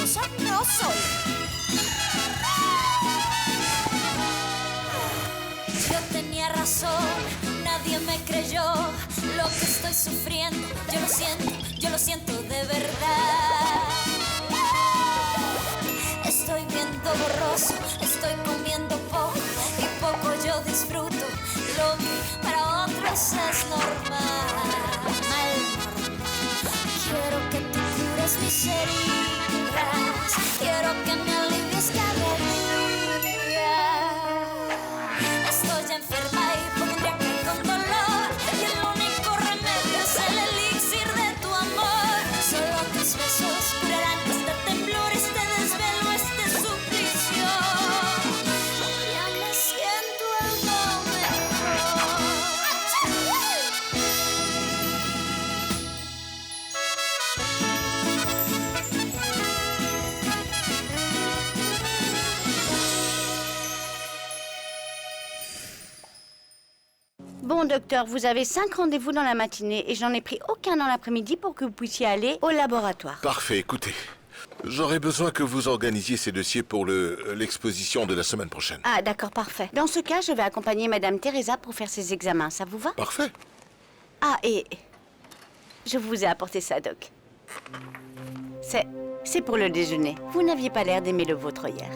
mentirosa no soy. Yo tenía razón, nadie me creyó lo que estoy sufriendo. Yo lo siento de verdad. Estoy viendo borroso, estoy comiendo poco y poco yo disfruto. Lo que para otros es normal. Quiero que tú cures mis heridas, quiero que me alivies cada día. Estoy enferma y pondría que con dolor, y el único remedio es el elixir de tu amor. Solo tus besos curarán este temblor, este desvelo, este suplicio. Ya me siento algo mejor. Bon, docteur, vous avez 5 rendez-vous dans la matinée et j'en ai pris aucun dans l'après-midi pour que vous puissiez aller au laboratoire. Parfait, écoutez. J'aurais besoin que vous organisiez ces dossiers pour l'exposition de la semaine prochaine. Ah, d'accord, parfait. Dans ce cas, je vais accompagner Madame Teresa pour faire ses examens. Ça vous va? Parfait. Ah, et je vous ai apporté ça, Doc. C'est pour le déjeuner. Vous n'aviez pas l'air d'aimer le vôtre hier.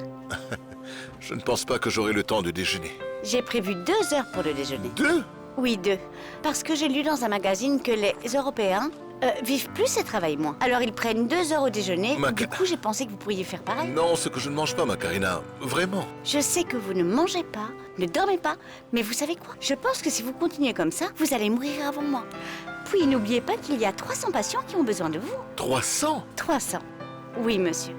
Je ne pense pas que j'aurai le temps de déjeuner. J'ai prévu 2 heures pour le déjeuner. 2? Oui, 2. Parce que j'ai lu dans un magazine que les Européens vivent plus et travaillent moins. Alors ils prennent 2 heures au déjeuner. Du coup, j'ai pensé que vous pourriez faire pareil. Non, ce que je ne mange pas, Macarena. Vraiment. Je sais que vous ne mangez pas, ne dormez pas, mais vous savez quoi? Je pense que si vous continuez comme ça, vous allez mourir avant moi. Puis n'oubliez pas qu'il y a 300 patients qui ont besoin de vous. 300? 300. Oui, monsieur.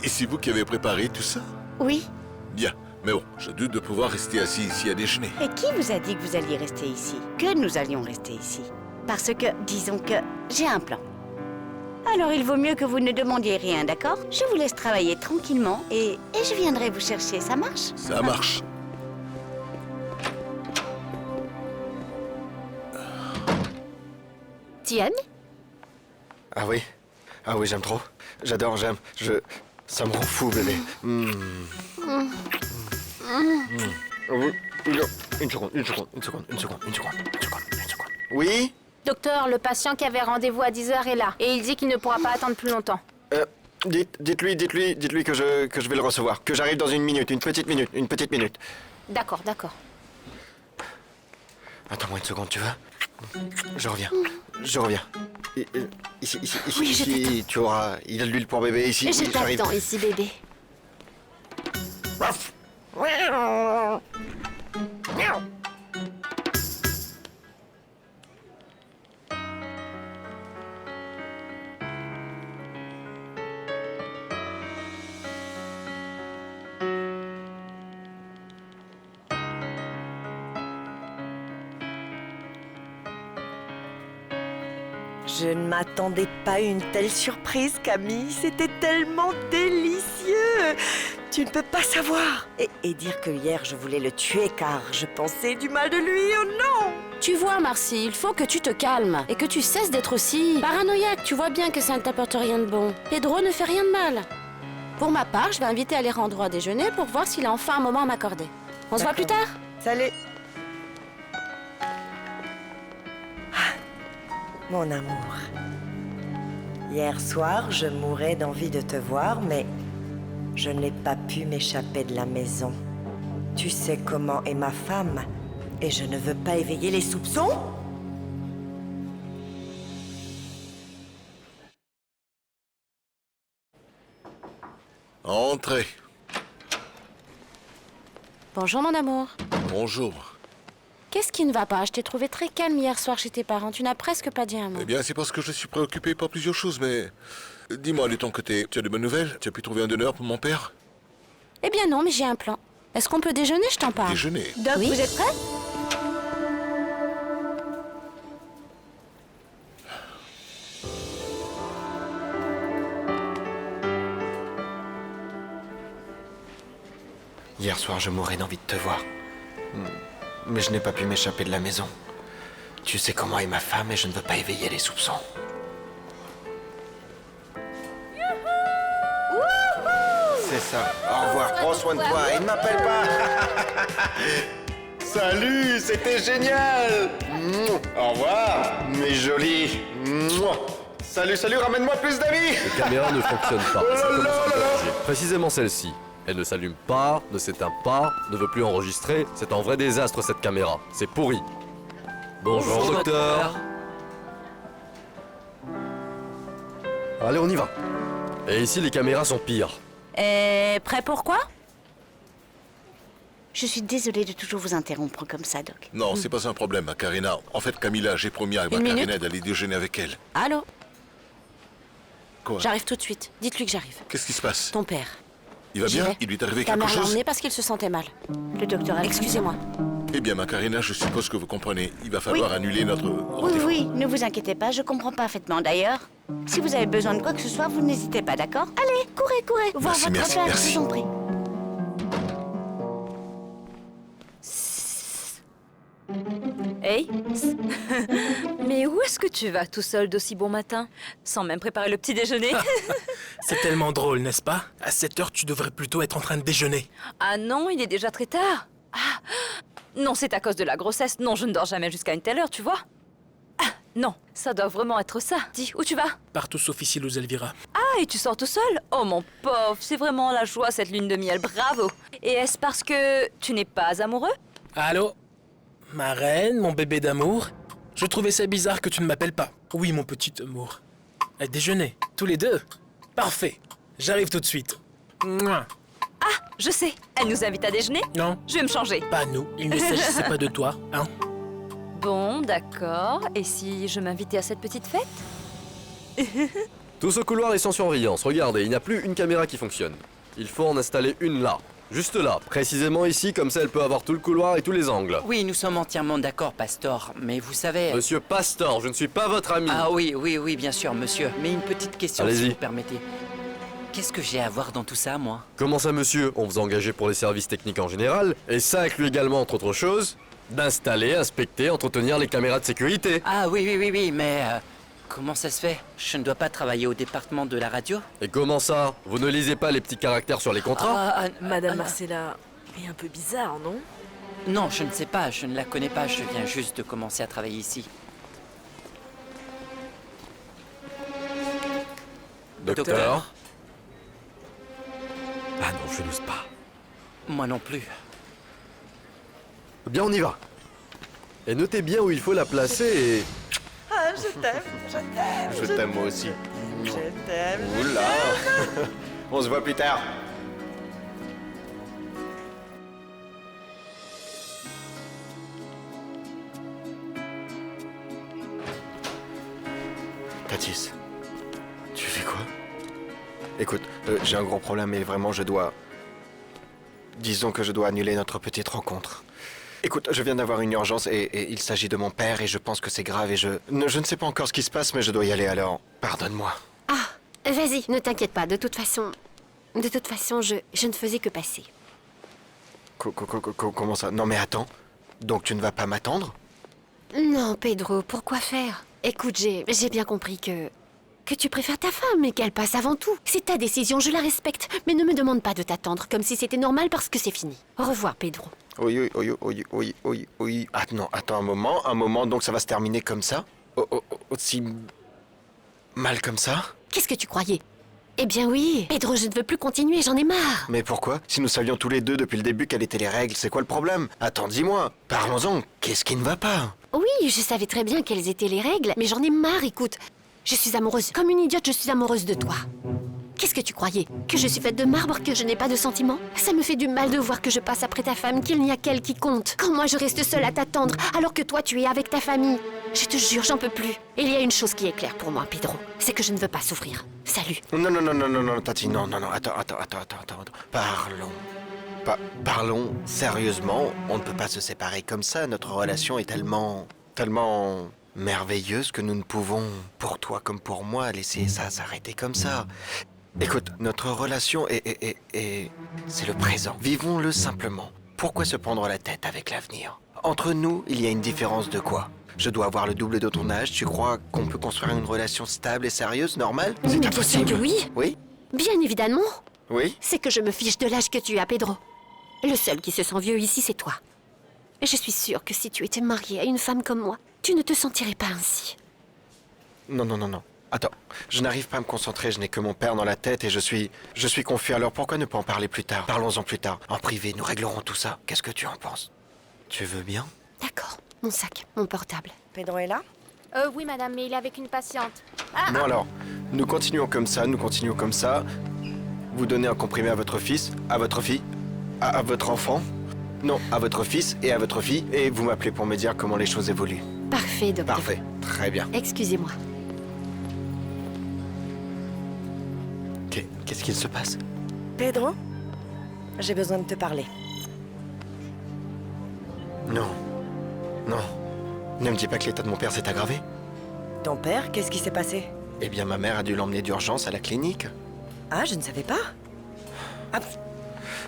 Et c'est vous qui avez préparé tout ça? Oui. Bien. Mais bon, je doute de pouvoir rester assis ici à déjeuner. Et qui vous a dit que vous alliez rester ici? Que nous allions rester ici? Parce que, disons que, j'ai un plan. Alors il vaut mieux que vous ne demandiez rien, d'accord? Je vous laisse travailler tranquillement et je viendrai vous chercher, ça marche? Ça marche. Tian? Ah oui, j'aime trop. J'adore, j'aime. Ça me rend fou, bébé. Une seconde. Oui? Docteur, le patient qui avait rendez-vous à 10h est là. Et il dit qu'il ne pourra pas attendre plus longtemps. Dites-lui que je vais le recevoir. Que j'arrive dans une minute, une petite minute. D'accord. Attends-moi une seconde, tu veux? Je reviens. Ici, Oui, je t'attends. tu auras... Il y a de l'huile pour bébé, ici. Je j'arrive. t'attends ici, bébé. Je ne m'attendais pas à une telle surprise, Camille. C'était tellement délicieux. Tu ne peux pas savoir. Et dire que hier, je voulais le tuer car je pensais du mal de lui. Oh non! Tu vois, Marcy, il faut que tu te calmes et que tu cesses d'être aussi paranoïaque. Tu vois bien que ça ne t'apporte rien de bon. Pedro ne fait rien de mal. Pour ma part, je vais inviter Alejandro à déjeuner pour voir s'il a enfin un moment à m'accorder. On se voit plus tard? Salut. Mon amour, hier soir, je mourais d'envie de te voir, mais je n'ai pas pu m'échapper de la maison. Tu sais comment est ma femme, et je ne veux pas éveiller les soupçons. Entrez. Bonjour, mon amour. Bonjour. Qu'est-ce qui ne va pas? Je t'ai trouvé très calme hier soir chez tes parents. Tu n'as presque pas dit un mot. Eh bien, c'est parce que je suis préoccupé par plusieurs choses, mais... Dis-moi, de ton côté, tu as de bonnes nouvelles? Tu as pu trouver un donneur pour mon père? Eh bien non, mais j'ai un plan. Est-ce qu'on peut déjeuner? Je t'en parle. Déjeuner? Doc, Oui. vous êtes prêts? Hier soir, je mourais d'envie de te voir. Mais je n'ai pas pu m'échapper de la maison. Tu sais comment est ma femme et je ne veux pas éveiller les soupçons. c'est ça. Au revoir, prends soin de toi et ne m'appelle pas. Salut, c'était génial. Au revoir, mes jolis. Salut, salut, ramène-moi plus d'amis. Les caméras ne fonctionnent pas. Ça commence à me déranger. Précisément celle-ci. Elle ne s'allume pas, ne s'éteint pas, ne veut plus enregistrer. C'est un vrai désastre cette caméra. C'est pourri. Bonjour docteur. Allez, on y va. Et ici, les caméras sont pires. Et prêt pour quoi? Je suis désolée de toujours vous interrompre comme ça, Doc. Non, c'est pas un problème, Karina. En fait, Camilla, j'ai promis à Une minute. Karina d'aller déjeuner avec elle. Allô? Quoi? J'arrive tout de suite. Dites-lui que j'arrive. Qu'est-ce qui se passe? Ton père. Il va J'y bien? vais. Il lui est arrivé Ta quelque mère l'a chose? emmené parce qu'il se sentait mal. Le docteur a... Excusez-moi. Eh bien, Karina, je suppose que vous comprenez. Il va falloir annuler notre Oui, rendez-vous. oui, ne vous inquiétez pas, je comprends parfaitement. D'ailleurs, si vous avez besoin de quoi que ce soit, vous n'hésitez pas, d'accord? Allez, courez, courez, voir Merci, votre merci, père, merci. je vous en prie. Hey. Mais où est-ce que tu vas tout seul d'aussi bon matin? Sans même préparer le petit déjeuner? C'est tellement drôle, n'est-ce pas? À 7 heures, tu devrais plutôt être en train de déjeuner. Ah non, il est déjà très tard. Ah. Non, c'est à cause de la grossesse. Non, je ne dors jamais jusqu'à une telle heure, tu vois? Ah, non, ça doit vraiment être ça. Dis, où tu vas? Partout sauf ici, Luz Elvira. Ah, et tu sors tout seul? Oh mon pauvre, c'est vraiment la joie cette lune de miel, bravo. Et est-ce parce que tu n'es pas amoureux? Allô? Ma reine, mon bébé d'amour? Je trouvais ça bizarre que tu ne m'appelles pas. Oui, mon petit amour. À déjeuner, tous les deux? Parfait. J'arrive tout de suite. Mouah. Ah, je sais, elle nous invite à déjeuner? Non, Je vais me changer. pas nous. Il ne s'agissait pas de toi, hein? Bon, d'accord. Et si je m'invitais à cette petite fête? Tout ce couloir est sans surveillance. Regardez, il n'y a plus une caméra qui fonctionne. Il faut en installer une là. Juste là, précisément ici, comme ça elle peut avoir tout le couloir et tous les angles. Oui, nous sommes entièrement d'accord, Pastor, mais vous savez... Monsieur Pastor, je ne suis pas votre ami. Ah oui, bien sûr, monsieur. Mais une petite question, Allez-y. si vous permettez. Qu'est-ce que j'ai à voir dans tout ça, moi? Comment ça, monsieur? On vous a engagé pour les services techniques en général, et ça inclut également, entre autres choses, d'installer, inspecter, entretenir les caméras de sécurité. Ah oui, mais... comment ça se fait? Je ne dois pas travailler au département de la radio? Et comment ça? Vous ne lisez pas les petits caractères sur les contrats? Madame Marcella est un peu bizarre, non? Non, je ne sais pas, je ne la connais pas, je viens juste de commencer à travailler ici. Docteur? Ah non, je n'ose pas. Moi non plus. Bien, on y va. Et notez bien où il faut la placer et... Ah, je t'aime, je t'aime. Je t'aime moi aussi. Je t'aime. Oula. On se voit plus tard. Tatis, tu fais quoi? Écoute, j'ai un gros problème et vraiment je dois... Disons que je dois annuler notre petite rencontre. Écoute, je viens d'avoir une urgence et il s'agit de mon père et je pense que c'est grave et je ne sais pas encore ce qui se passe mais je dois y aller alors. Pardonne-moi. Ah, vas-y, ne t'inquiète pas. De toute façon, je ne faisais que passer. Comment ça? Non mais attends. Donc tu ne vas pas m'attendre? Non, Pedro, pourquoi faire? Écoute, j'ai bien compris que tu préfères ta femme et qu'elle passe avant tout. C'est ta décision, je la respecte. Mais ne me demande pas de t'attendre comme si c'était normal parce que c'est fini. Au revoir, Pedro. Oui. Attends un moment, donc ça va se terminer comme ça? Aussi mal comme ça? Qu'est-ce que tu croyais? Eh bien oui, Pedro, je ne veux plus continuer, j'en ai marre. Mais pourquoi? Si nous savions tous les deux depuis le début quelles étaient les règles, c'est quoi le problème? Attends, dis-moi, parlons-en, qu'est-ce qui ne va pas? Oui, je savais très bien quelles étaient les règles, mais j'en ai marre, écoute. Je suis amoureuse. Comme une idiote, je suis amoureuse de toi. Qu'est-ce que tu croyais? Que je suis faite de marbre, que je n'ai pas de sentiments? Ça me fait du mal de voir que je passe après ta femme, qu'il n'y a qu'elle qui compte. Quand moi je reste seule à t'attendre, alors que toi tu es avec ta famille. Je te jure, j'en peux plus. Et il y a une chose qui est claire pour moi, Pedro. C'est que je ne veux pas souffrir. Salut. Non, Tati, non, attends. Parlons sérieusement, on ne peut pas se séparer comme ça, notre relation est tellement merveilleuse que nous ne pouvons, pour toi comme pour moi, laisser ça s'arrêter comme ça. Écoute, notre relation c'est le présent. Vivons-le simplement. Pourquoi se prendre la tête avec l'avenir? Entre nous, il y a une différence de quoi? Je dois avoir le double de ton âge. Tu crois qu'on peut construire une relation stable et sérieuse, normale? C'est Mais impossible. bien sûr que oui. Oui? Bien évidemment. Oui? C'est que je me fiche de l'âge que tu as, Pedro. Le seul qui se sent vieux ici, c'est toi. Et je suis sûre que si tu étais marié à une femme comme moi, tu ne te sentirais pas ainsi. Non, non, non, non. Attends, je n'arrive pas à me concentrer, je n'ai que mon père dans la tête et je suis confus. Alors pourquoi ne pas en parler plus tard? Parlons-en plus tard. En privé, nous réglerons tout ça. Qu'est-ce que tu en penses? Tu veux bien? D'accord. Mon sac, mon portable. Pedro est là? Oui, madame, mais il est avec une patiente. Bon alors, nous continuons comme ça, nous continuons comme ça. Vous donnez un comprimé à votre fils, à votre fille, à votre enfant. Non, à votre fils et à votre fille. Et vous m'appelez pour me dire comment les choses évoluent. Parfait, docteur. Parfait, très bien. Excusez-moi. Qu'est-ce qu'il se passe? Pedro, j'ai besoin de te parler. Non. Non. Ne me dis pas que l'état de mon père s'est aggravé. Ton père, qu'est-ce qui s'est passé? Eh bien, ma mère a dû l'emmener d'urgence à la clinique. Ah, je ne savais pas. Ah,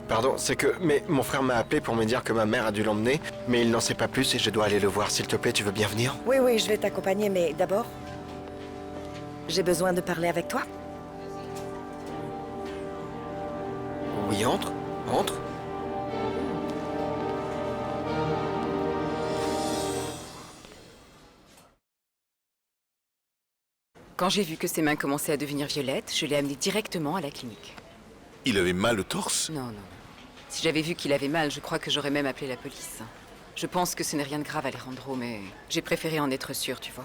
Pardon, c'est que... Mais mon frère m'a appelé pour me dire que ma mère a dû l'emmener, mais il n'en sait pas plus et je dois aller le voir. S'il te plaît, tu veux bien venir? oui, oui, je vais t'accompagner, mais d'abord, j'ai besoin de parler avec toi. Oui, entre. Entre. Quand j'ai vu que ses mains commençaient à devenir violettes, je l'ai amené directement à la clinique. Il avait mal au torse? Non, non. Si j'avais vu qu'il avait mal, je crois que j'aurais même appelé la police. Je pense que ce n'est rien de grave, Alejandro, mais j'ai préféré en être sûre, tu vois.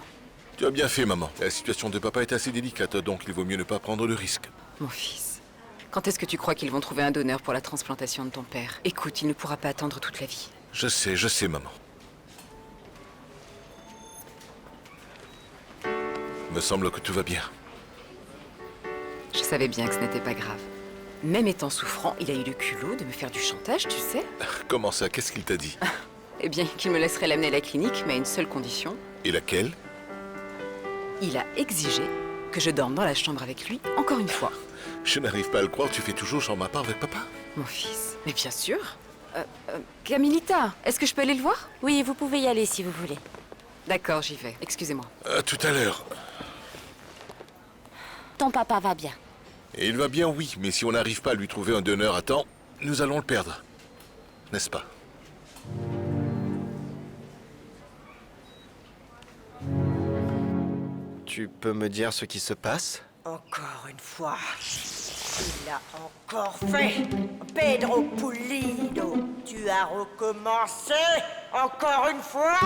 Tu as bien fait, maman. La situation de papa est assez délicate, donc il vaut mieux ne pas prendre le risque. Mon fils, quand est-ce que tu crois qu'ils vont trouver un donneur pour la transplantation de ton père? Écoute, il ne pourra pas attendre toute la vie. Je sais, maman. Me semble que tout va bien. Je savais bien que ce n'était pas grave. Même étant souffrant, il a eu le culot de me faire du chantage, tu sais? Comment ça? Qu'est-ce qu'il t'a dit? Eh bien, qu'il me laisserait l'amener à la clinique, mais à une seule condition. Et laquelle? Il a exigé que je dorme dans la chambre avec lui, encore une fois. Je n'arrive pas à le croire, tu fais toujours chambre à part avec papa? Mon fils. Mais bien sûr. Camilita, est-ce que je peux aller le voir? Oui, vous pouvez y aller si vous voulez. D'accord, j'y vais. Excusez-moi. À tout à l'heure. Ton papa va bien. Et il va bien, oui, mais si on n'arrive pas à lui trouver un donneur à temps, nous allons le perdre. N'est-ce pas? Tu peux me dire ce qui se passe? Encore une fois. Il a encore fait. Pedro Pulido, tu as recommencé. Encore une fois.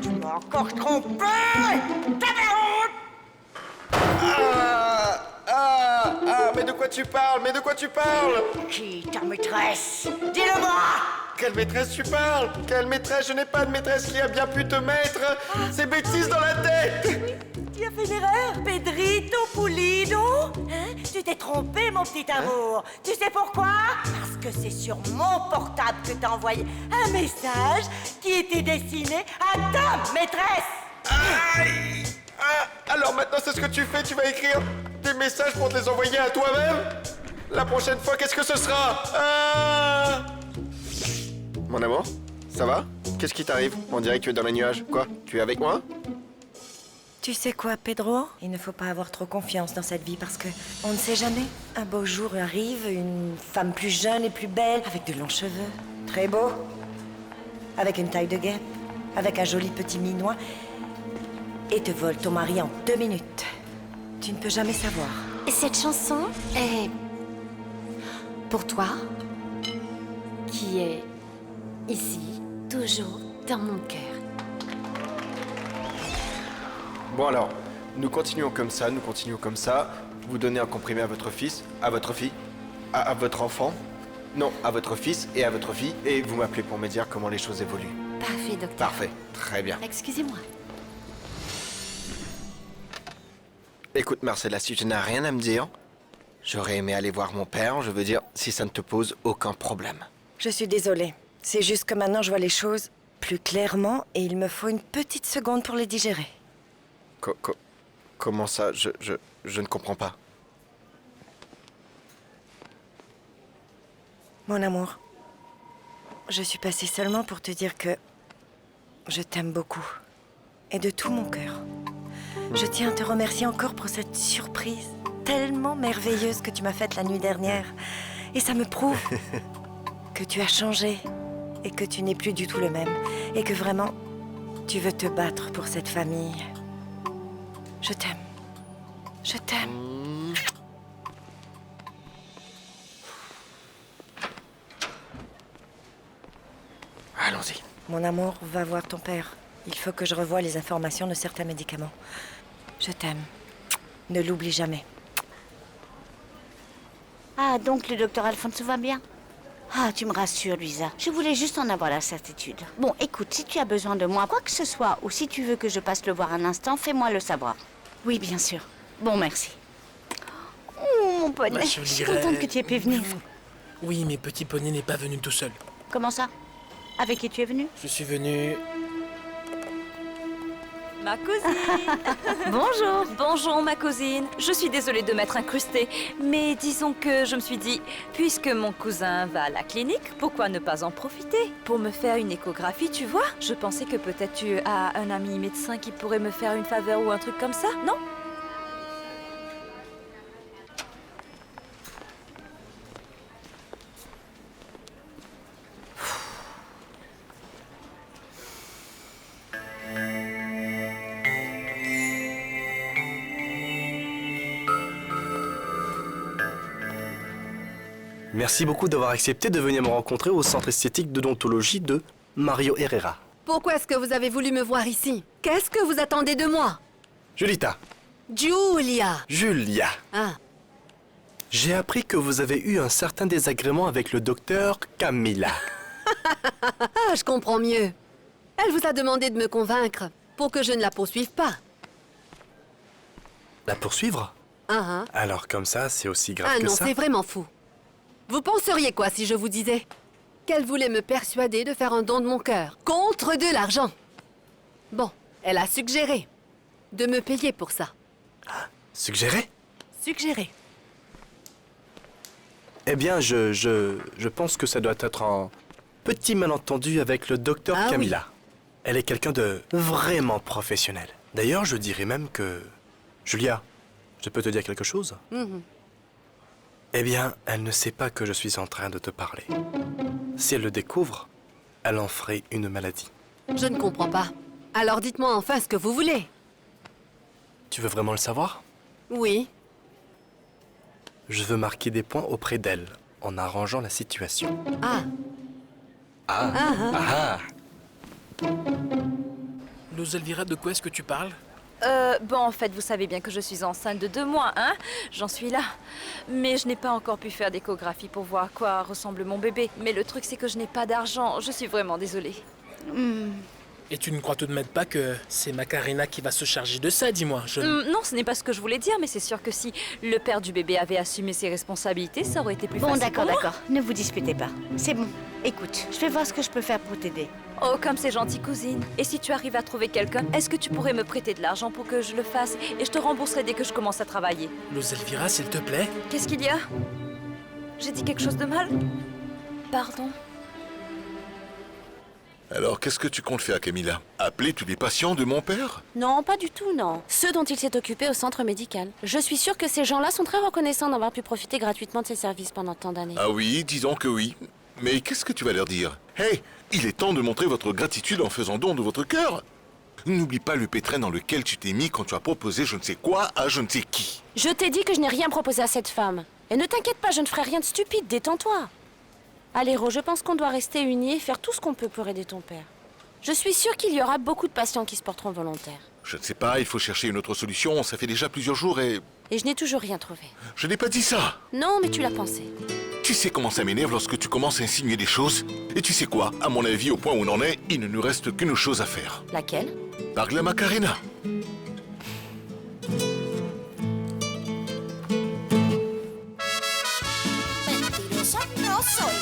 Tu m'as encore trompé. T'avais honte. Mais de quoi tu parles? Mais de quoi tu parles? Qui, ta maîtresse? Dis-le-moi. Quelle maîtresse tu parles? Quelle maîtresse? Je n'ai pas de maîtresse qui a bien pu te mettre ces bêtises dans la tête! Tu as fait une erreur, Pedrito Pulido. Hein? Tu t'es trompé, mon petit amour. Tu sais pourquoi? Parce que c'est sur mon portable que t'as envoyé un message qui était destiné à ta maîtresse. Aïe! Alors maintenant, c'est ce que tu fais? Tu vas écrire des messages pour te les envoyer à toi-même? La prochaine fois, qu'est-ce que ce sera? Mon amour, ça va? Qu'est-ce qui t'arrive? On dirait que tu es dans les nuages. Quoi? Tu es avec moi? Tu sais quoi, Pedro? Il ne faut pas avoir trop confiance dans cette vie parce que on ne sait jamais. Un beau jour arrive, une femme plus jeune et plus belle, avec de longs cheveux, très beau, avec une taille de guêpe, avec un joli petit minois, et te vole ton mari en 2 minutes. Tu ne peux jamais savoir. Et cette chanson est pour toi, qui est ici, toujours dans mon cœur. Bon alors, nous continuons comme ça, nous continuons comme ça. Vous donnez un comprimé à votre fils, à votre fille, à votre enfant. Non, à votre fils et à votre fille. Et vous m'appelez pour me dire comment les choses évoluent. Parfait, docteur. Parfait, très bien. Excusez-moi. Écoute Marcella, si tu n'as rien à me dire, j'aurais aimé aller voir mon père, je veux dire, si ça ne te pose aucun problème. Je suis désolée. C'est juste que maintenant je vois les choses plus clairement et il me faut une petite seconde pour les digérer. Comment ça? Je ne comprends pas. Mon amour, je suis passée seulement pour te dire que je t'aime beaucoup. Et de tout mon cœur. Je tiens à te remercier encore pour cette surprise tellement merveilleuse que tu m'as faite la nuit dernière. Et ça me prouve que tu as changé et que tu n'es plus du tout le même. Et que vraiment, tu veux te battre pour cette famille. Je t'aime. Je t'aime. Allons-y. Mon amour, va voir ton père. Il faut que je revoie les informations de certains médicaments. Je t'aime. Ne l'oublie jamais. Ah, donc le docteur Alphonse va bien? Ah, tu me rassures, Luisa. Je voulais juste en avoir la certitude. Bon, écoute, si tu as besoin de moi, quoi que ce soit, ou si tu veux que je passe le voir un instant, fais-moi le savoir. Oui, bien sûr. Bon, merci. Oh, mon poney, je suis contente que tu aies pu venir. Oui, mais Petit Poney n'est pas venu tout seul. Comment ça? Avec qui tu es venu? Je suis venu... Ma cousine. Bonjour. Bonjour, ma cousine. Je suis désolée de m'être incrustée, mais disons que je me suis dit, puisque mon cousin va à la clinique, pourquoi ne pas en profiter pour me faire une échographie, tu vois? Je pensais que peut-être tu as un ami médecin qui pourrait me faire une faveur ou un truc comme ça, non? Merci beaucoup d'avoir accepté de venir me rencontrer au centre esthétique d'odontologie de Mario Herrera. Pourquoi est-ce que vous avez voulu me voir ici? Qu'est-ce que vous attendez de moi? Julita. Julia. Julia. Ah. J'ai appris que vous avez eu un certain désagrément avec le docteur Camilla. Ah, je comprends mieux. Elle vous a demandé de me convaincre pour que je ne la poursuive pas. La poursuivre? Alors comme ça, c'est aussi grave que ça? Ah non, c'est vraiment fou. Vous penseriez quoi si je vous disais qu'elle voulait me persuader de faire un don de mon cœur contre de l'argent? Bon, elle a suggéré de me payer pour ça. Suggéré? Suggéré. Eh bien, je pense que ça doit être un petit malentendu avec le docteur Camilla. Oui. Elle est quelqu'un de vraiment professionnel. D'ailleurs, je dirais même que... Julia, je peux te dire quelque chose? Eh bien, elle ne sait pas que je suis en train de te parler. Si elle le découvre, elle en ferait une maladie. Je ne comprends pas. Alors dites-moi enfin ce que vous voulez. Tu veux vraiment le savoir? Oui. Je veux marquer des points auprès d'elle, en arrangeant la situation. Luz Elvira, de quoi est-ce que tu parles? Bon, en fait, vous savez bien que je suis enceinte de 2 mois, hein? J'en suis là. Mais je n'ai pas encore pu faire d'échographie pour voir à quoi ressemble mon bébé. Mais le truc, c'est que je n'ai pas d'argent. Je suis vraiment désolée. Et tu ne crois tout de même pas que c'est Macarena qui va se charger de ça, dis-moi? Non, ce n'est pas ce que je voulais dire, mais c'est sûr que si le père du bébé avait assumé ses responsabilités, ça aurait été plus facile. Bon, d'accord, pour moi. d'accord. Ne vous disputez pas. C'est bon. Écoute, je vais voir ce que je peux faire pour t'aider. Oh, comme c'est gentil, cousine. Et si tu arrives à trouver quelqu'un, est-ce que tu pourrais me prêter de l'argent pour que je le fasse? Et je te rembourserai dès que je commence à travailler. Luz Elvira, s'il te plaît? Qu'est-ce qu'il y a? J'ai dit quelque chose de mal? Pardon? Alors, qu'est-ce que tu comptes faire, Camilla? Appeler tous les patients de mon père? Non, pas du tout, non. Ceux dont il s'est occupé au centre médical. Je suis sûre que ces gens-là sont très reconnaissants d'avoir pu profiter gratuitement de ses services pendant tant d'années. Ah oui, disons que oui. Mais qu'est-ce que tu vas leur dire? Hey, il est temps de montrer votre gratitude en faisant don de votre cœur. N'oublie pas le pétrin dans lequel tu t'es mis quand tu as proposé je ne sais quoi à je ne sais qui. Je t'ai dit que je n'ai rien proposé à cette femme. Et ne t'inquiète pas, je ne ferai rien de stupide, détends-toi. Allez, Ro, je pense qu'on doit rester unis et faire tout ce qu'on peut pour aider ton père. Je suis sûre qu'il y aura beaucoup de patients qui se porteront volontaires. Je ne sais pas, il faut chercher une autre solution. Ça fait déjà plusieurs jours et... Et je n'ai toujours rien trouvé. Je n'ai pas dit ça. Non, mais tu l'as pensé. Tu sais comment ça m'énerve lorsque tu commences à insinuer des choses? Et tu sais quoi? À mon avis, au point où on en est, il ne nous reste qu'une chose à faire. Laquelle? Parle la Macarena. Mentirosa no soy.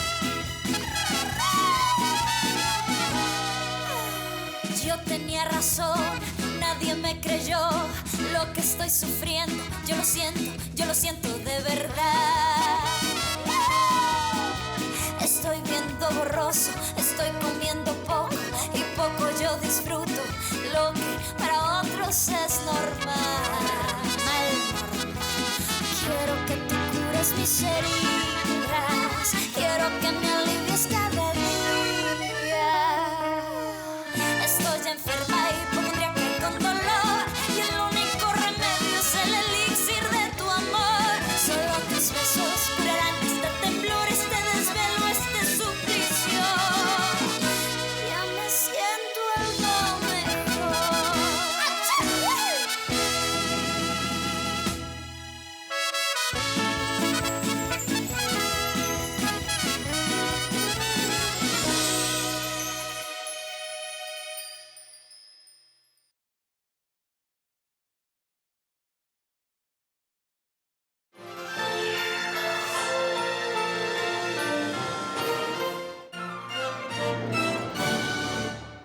Yo tenía razón, nadie me creyó lo que estoy sufriendo. Yo lo siento de verdad. Estoy viendo borroso, estoy comiendo